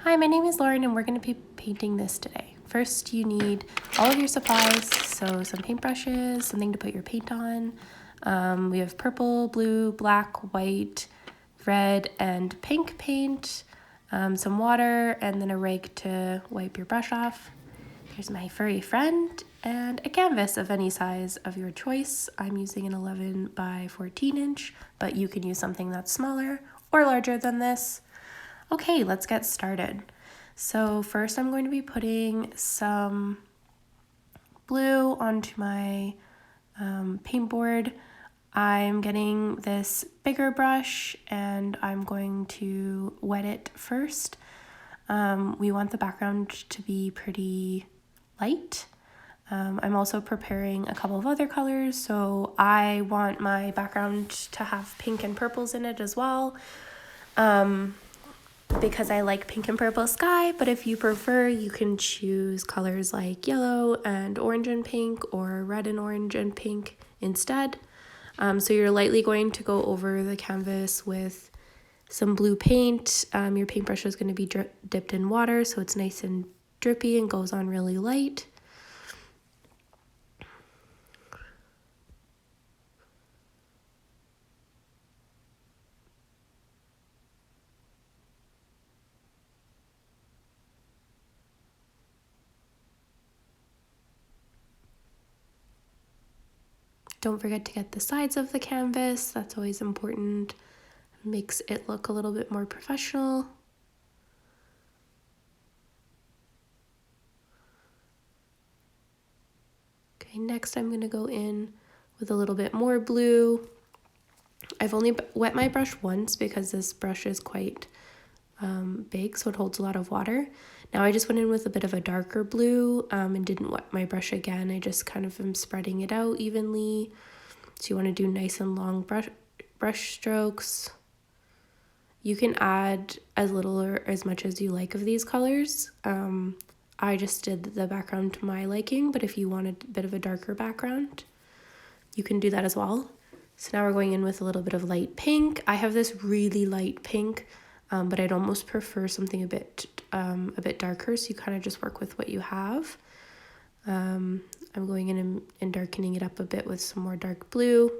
Hi, my name is Lauren and we're going to be painting this today. First, you need all of your supplies, so some paintbrushes, something to put your paint on. We have purple, blue, black, white, red, and pink paint, some water, and then a rag to wipe your brush off. Here's my furry friend and a canvas of any size of your choice. I'm using an 11 by 14 inch, but you can use something that's smaller or larger than this. Okay, let's get started. So first I'm going to be putting some blue onto my paint board. I'm getting this bigger brush and I'm going to wet it first. We want the background to be pretty light. I'm also preparing a couple of other colors, so I want my background to have pink and purples in it as well. Because I like pink and purple sky, but if you prefer, you can choose colors like yellow and orange and pink or red and orange and pink instead. So you're lightly going to go over the canvas with some blue paint. Your paintbrush is going to be dipped in water, so it's nice and drippy and goes on really light. Don't forget to get the sides of the canvas. That's always important. It makes it look a little bit more professional. Okay, next I'm going to go in with a little bit more blue. I've only wet my brush once because this brush is quite big, so it holds a lot of water. Now I just went in with a bit of a darker blue and didn't wet my brush again. I just kind of am spreading it out evenly. So you want to do nice and long brush strokes. You can add as little or as much as you like of these colors. I just did the background to my liking, but if you wanted a bit of a darker background, you can do that as well. So now we're going in with a little bit of light pink. I have this really light pink, but I'd almost prefer something a bit darker, so you kind of just work with what you have. I'm going in and darkening it up a bit with some more dark blue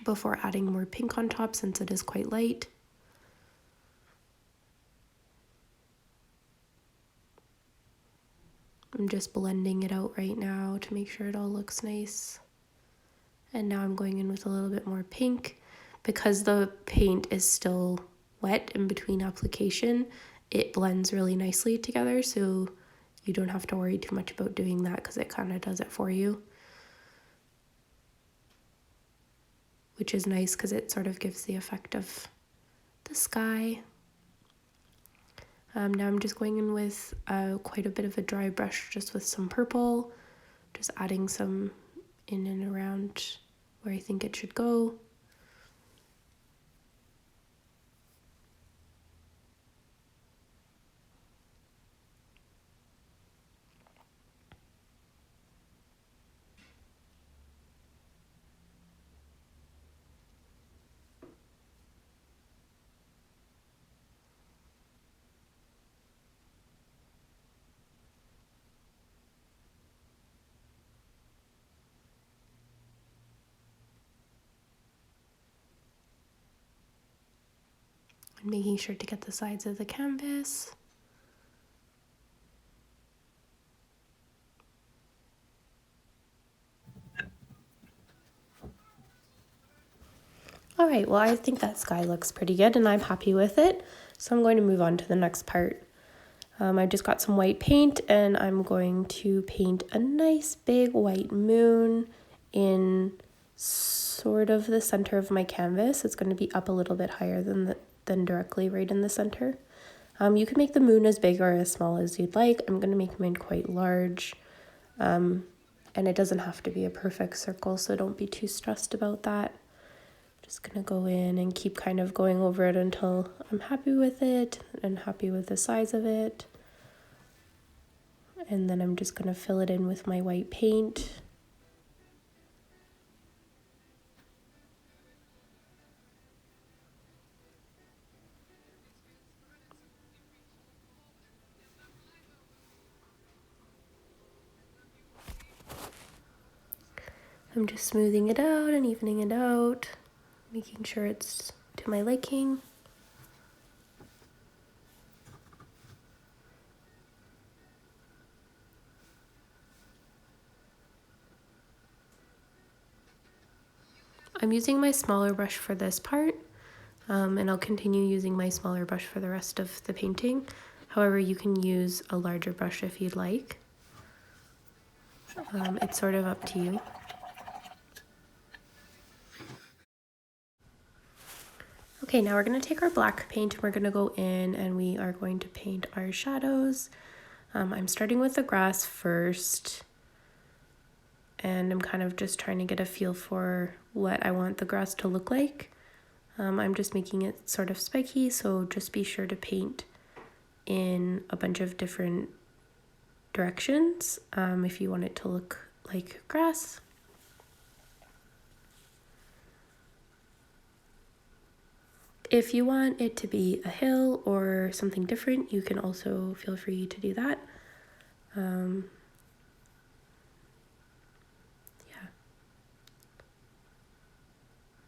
before adding more pink on top since it is quite light. I'm just blending it out right now to make sure it all looks nice. And now I'm going in with a little bit more pink. Because the paint is still wet in between application, it blends really nicely together, so you don't have to worry too much about doing that because it kind of does it for you. Which is nice because it sort of gives the effect of the sky. Now I'm just going in with quite a bit of a dry brush just with some purple, just adding some in and around where I think it should go. And making sure to get the sides of the canvas. All right, well, I think that sky looks pretty good and I'm happy with it. So I'm going to move on to the next part. I just got some white paint and I'm going to paint a nice big white moon in sort of the center of my canvas. It's going to be up a little bit higher than directly right in the center. You can make the moon as big or as small as you'd like. I'm going to make mine quite large. And it doesn't have to be a perfect circle, so don't be too stressed about that. Just gonna go in and keep kind of going over it until I'm happy with it and happy with the size of it. And then I'm just gonna fill it in with my white paint. I'm just smoothing it out and evening it out, making sure it's to my liking. I'm using my smaller brush for this part, and I'll continue using my smaller brush for the rest of the painting. However, you can use a larger brush if you'd like. It's sort of up to you. Okay, now we're going to take our black paint and we're going to go in and we are going to paint our shadows. I'm starting with the grass first, and I'm kind of just trying to get a feel for what I want the grass to look like. I'm just making it sort of spiky, so just be sure to paint in a bunch of different directions if you want it to look like grass. If you want it to be a hill or something different, you can also feel free to do that.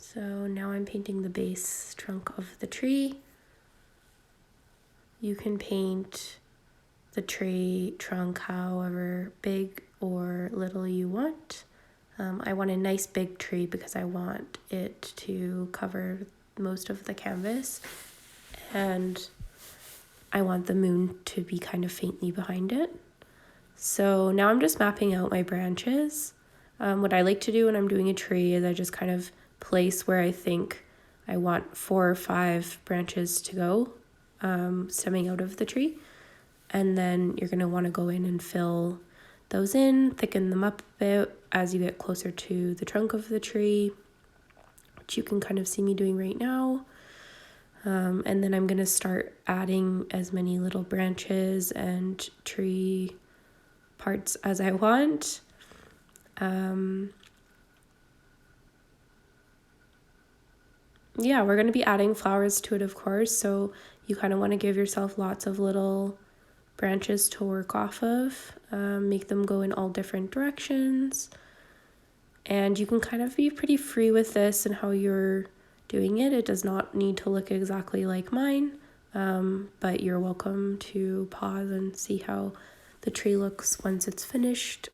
So now I'm painting the base trunk of the tree. You can paint the tree trunk however big or little you want. I want a nice big tree because I want it to cover most of the canvas, and I want the moon to be kind of faintly behind it. So now I'm just mapping out my branches. What I like to do when I'm doing a tree is I just kind of place where I think I want 4 or 5 branches to go, stemming out of the tree. And then you're going to want to go in and fill those in, thicken them up a bit as you get closer to the trunk of the tree, which you can kind of see me doing right now. And then I'm going to start adding as many little branches and tree parts as I want. Yeah, we're going to be adding flowers to it, of course, so you kind of want to give yourself lots of little branches to work off of, make them go in all different directions, and you can kind of be pretty free with this and how you're doing it. It does not need to look exactly like mine, but you're welcome to pause and see how the tree looks once it's finished.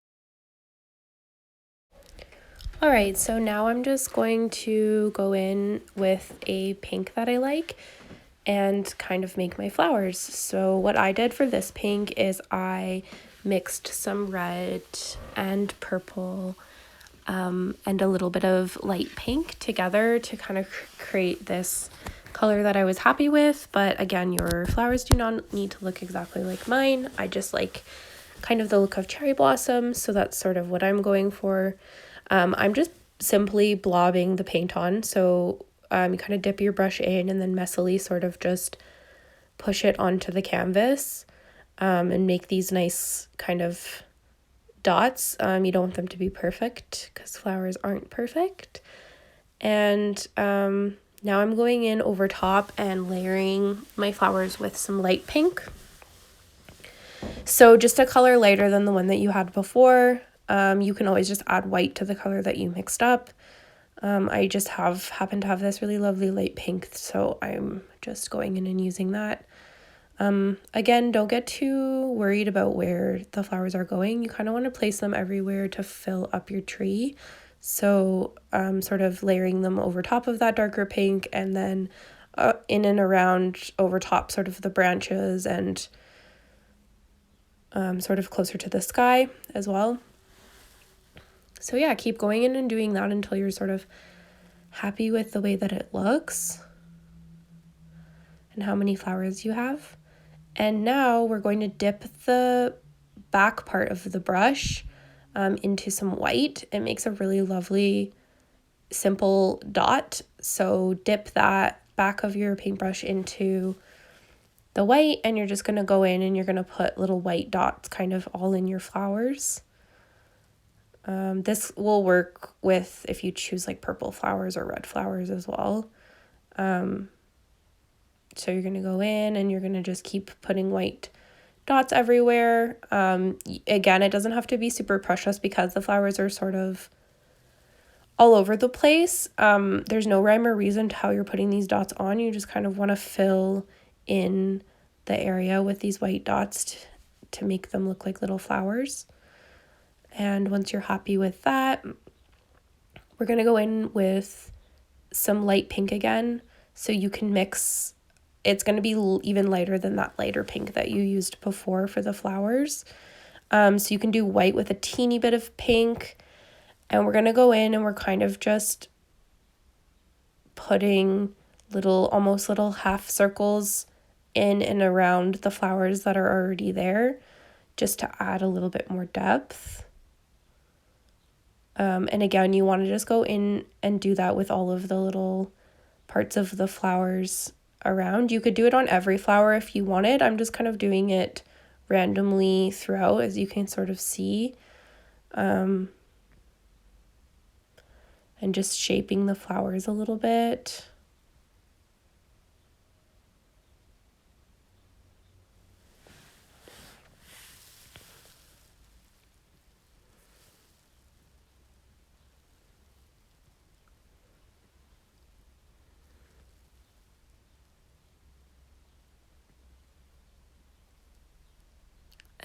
Alright, so now I'm just going to go in with a pink that I like and kind of make my flowers. So what I did for this pink is I mixed some red and purple and a little bit of light pink together to kind of create this color that I was happy with. But again, your flowers do not need to look exactly like mine. I just like kind of the look of cherry blossoms, so that's sort of what I'm going for. I'm just simply blobbing the paint on, so you kind of dip your brush in and then messily sort of just push it onto the canvas and make these nice kind of dots. You don't want them to be perfect because flowers aren't perfect. And now I'm going in over top and layering my flowers with some light pink. So just a color lighter than the one that you had before. You can always just add white to the color that you mixed up. I just happen to have this really lovely light pink, so I'm just going in and using that. Again, don't get too worried about where the flowers are going. You kind of want to place them everywhere to fill up your tree. So sort of layering them over top of that darker pink, and then in and around over top sort of the branches and sort of closer to the sky as well. So yeah, keep going in and doing that until you're sort of happy with the way that it looks and how many flowers you have. And now we're going to dip the back part of the brush into some white. It makes a really lovely, simple dot. So dip that back of your paintbrush into the white, and you're just going to go in and you're going to put little white dots kind of all in your flowers. This will work with if you choose like purple flowers or red flowers as well. So you're going to go in and you're going to just keep putting white dots everywhere. Again, it doesn't have to be super precious because the flowers are sort of all over the place. There's no rhyme or reason to how you're putting these dots on. You just kind of want to fill in the area with these white dots to make them look like little flowers. And once you're happy with that, we're going to go in with some light pink again, so you can mix. It's going to be even lighter than that lighter pink that you used before for the flowers. So you can do white with a teeny bit of pink, and we're going to go in and we're kind of just putting almost little half circles in and around the flowers that are already there, just to add a little bit more depth. And again, you want to just go in and do that with all of the little parts of the flowers around. You could do it on every flower if you wanted. I'm just kind of doing it randomly throughout, as you can sort of see. And just shaping the flowers a little bit.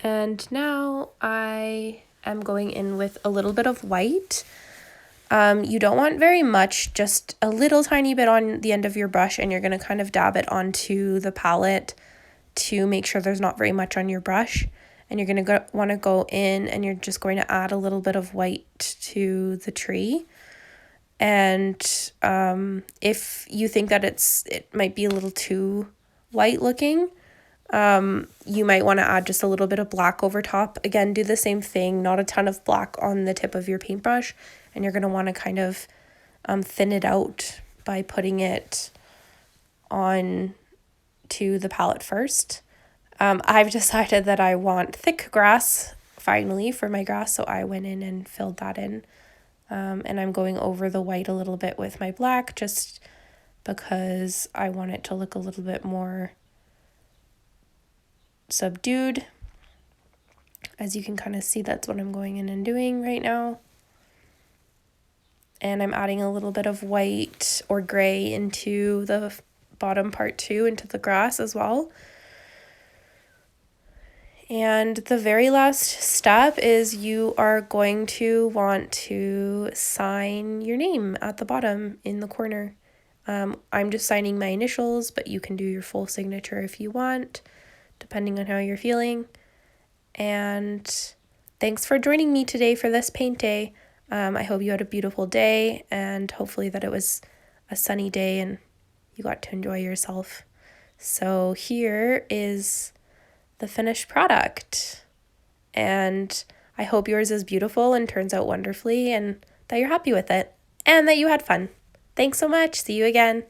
And now I am going in with a little bit of white. You don't want very much, just a little tiny bit on the end of your brush, and you're going to kind of dab it onto the palette to make sure there's not very much on your brush. And you're going to want to go in and you're just going to add a little bit of white to the tree. And if you think that it might be a little too light looking, you might want to add just a little bit of black over top. Again, do the same thing, not a ton of black on the tip of your paintbrush, and you're going to want to kind of thin it out by putting it on to the palette first. I've decided that I want thick grass finally for my grass, so I went in and filled that in. And I'm going over the white a little bit with my black, just because I want it to look a little bit more subdued. As you can kind of see, that's what I'm going in and doing right now. And I'm adding a little bit of white or gray into the bottom part too, into the grass as well. And the very last step is you are going to want to sign your name at the bottom in the corner. I'm just signing my initials, but you can do your full signature if you want, depending on how you're feeling. And thanks for joining me today for this paint day. I hope you had a beautiful day, and hopefully that it was a sunny day and you got to enjoy yourself. So here is the finished product, and I hope yours is beautiful and turns out wonderfully, and that you're happy with it and that you had fun. Thanks so much. See you again.